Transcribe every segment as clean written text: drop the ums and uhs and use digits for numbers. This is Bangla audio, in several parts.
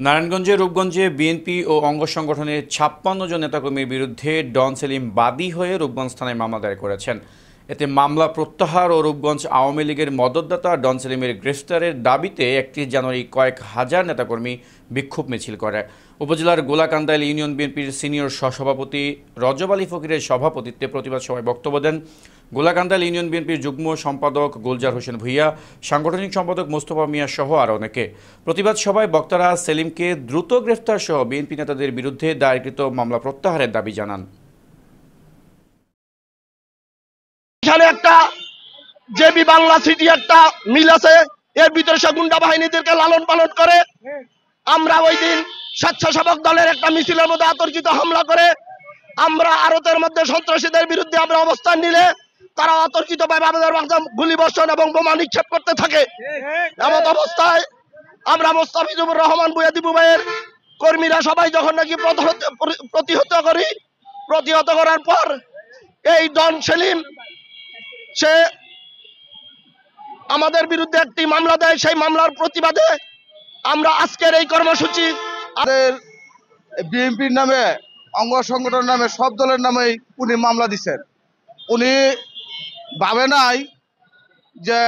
নারায়ণগঞ্জের রূপগঞ্জে বিএনপি ও অঙ্গ সংগঠনের ৫৬ জন নেতাকর্মীর বিরুদ্ধে ডন সেলিম বাদী হয়ে রূপগঞ্জ থানায় মামলা দায়ের করেছেন। এতে মামলা প্রত্যাহার ও রূপগঞ্জ আওয়ামী লীগের মদতদাতা ডন সেলিমের গ্রেফতারের দাবিতে ৩১ জানুয়ারি কয়েক হাজার নেতাকর্মী বিক্ষোভ মিছিল করে। উপজেলার গোলাকান্দাইল ইউনিয়ন বিএনপির সিনিয়র সহসভাপতি রজব আলী ফকিরের সভাপতিত্বে প্রতিবাদ সভায় বক্তব্য দেন গোলাকান্দাইল ইউনিয়ন বিএনপির যুগ্ম সম্পাদক গুলজার হোসেন ভূঁইয়া, সাংগঠনিক সম্পাদক মোস্তফা মিয়া সহ আরও অনেকে। প্রতিবাদ সভায় বক্তারা সেলিমকে দ্রুত গ্রেফতার সহ বিএনপি নেতাদের বিরুদ্ধে দায়েরকৃত মামলা প্রত্যাহারের দাবি জানান। এখানে একটা জেবি বাংলা সিটি একটা মিল আছে, এর ভিতরে সে গুন্ডা বাহিনীদেরকে লালন পালন করে। আমরা ওই দিন স্বেচ্ছাসেবক দলের একটা মিছিলের মধ্যে অতর্কিত হামলা করে আমরা আড়তের মধ্যে সন্ত্রাসীদের বিরুদ্ধে আমরা অবস্থান নিলে তারা অতর্কিতভাবে আমাদের গুলি বর্ষণ এবং বোমা নিক্ষেপ করতে থাকে। এমন অবস্থায় আমরা মোস্তাফিজুর রহমান ভূঁইয়া দীপু ভাইয়ের কর্মীরা সবাই যখন নাকি প্রতিহত করার পর এই ডন সেলিম সে আমাদের বিরুদ্ধে একটি মামলা দেয়। সেই মামলার প্রতিবাদে আমরা আজকের এই কর্মসূচি। আমাদের বিএনপির নামে, অঙ্গ সংগঠন নামে, সব দলের নামেই উনি মামলা দিচ্ছেন। উনি ভাবে নাই যে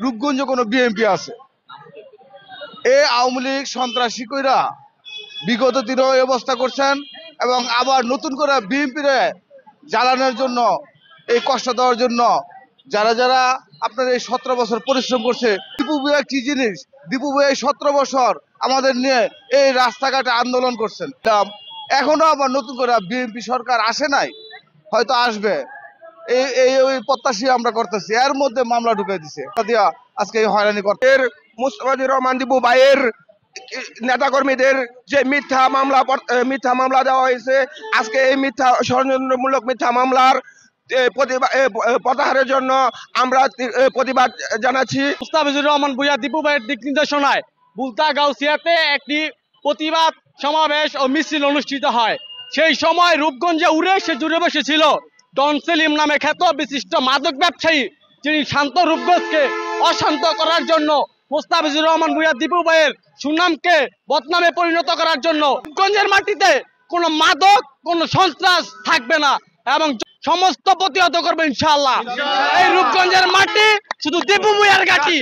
রূপগঞ্জে কোনো বিএনপি আছে। এই আওয়ামী লীগ সন্ত্রাসী কইরা বিগত দিনেও ব্যবস্থা করছেন এবং আবার নতুন করে বিএনপিরে জ্বালানোর জন্য, এই কষ্ট দেওয়ার জন্য যারা যারা আপনার এই 17 বছর পরিশ্রম করছে। দীপু ভাইয়া কি জিনিস? দীপু ভাই 17 বছর আমাদের নিয়ে এই রাস্তাঘাটে আন্দোলন করছেন। এখনো আবার নতুন করে বিএনপি সরকার আসে নাই, হয়তো আসবে, ওই প্রত্যাশী আমরা করতেছি। এর মধ্যে মামলা ঢুকাই দিছে দিয়া আজকে এই হয়রানি করতে। মুস্তাফিজুর রহমান দীপু ভাইয়ের নেতাকর্মীদের যে মিথ্যা মামলা দেওয়া হয়েছে, আজকে এই মিথ্যা ষড়যন্ত্রমূলক মিথ্যা মামলার প্রত্যাহারের জন্য আমরা প্রতিবাদ জানাচ্ছি। মুস্তাফিজুর রহমান ভূঁইয়া দীপু ভাইয়ের দিক নির্দেশনায় বুলতা গাউসিয়াতে একটি প্রতিবাদ সমাবেশ ও মিছিল অনুষ্ঠিত হয়। সেই সময় রূপগঞ্জে সে জুড়ে বসেছিল ডন সেলিম নামে খ্যাত বিশিষ্ট মাদক ব্যবসায়ী, যিনি শান্ত রূপগঞ্জকে অশান্ত করার জন্য, মুস্তাফিজুর রহমান ভূঁইয়া দীপু ভাইয়ের সুনামকে বদনামে পরিণত করার জন্য রূপগঞ্জের মাটিতে কোনো মাদক, কোনো সন্ত্রাস থাকবে না এবং সমস্ত প্রতিহত করবে ইনশাআল্লাহ। এই রূপগঞ্জের মাটি শুধু দীপু ভূঁইয়ার ঘাঁটি।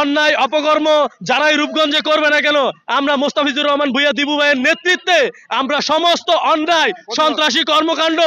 অন্যায় অপকর্ম যারাই রূপগঞ্জে করবে না কেন, আমরা মুস্তাফিজুর রহমান ভূঁইয়া দীপু ভাইয়ের নেতৃত্বে আমরা সমস্ত অন্যায় সন্ত্রাসী কর্মকাণ্ড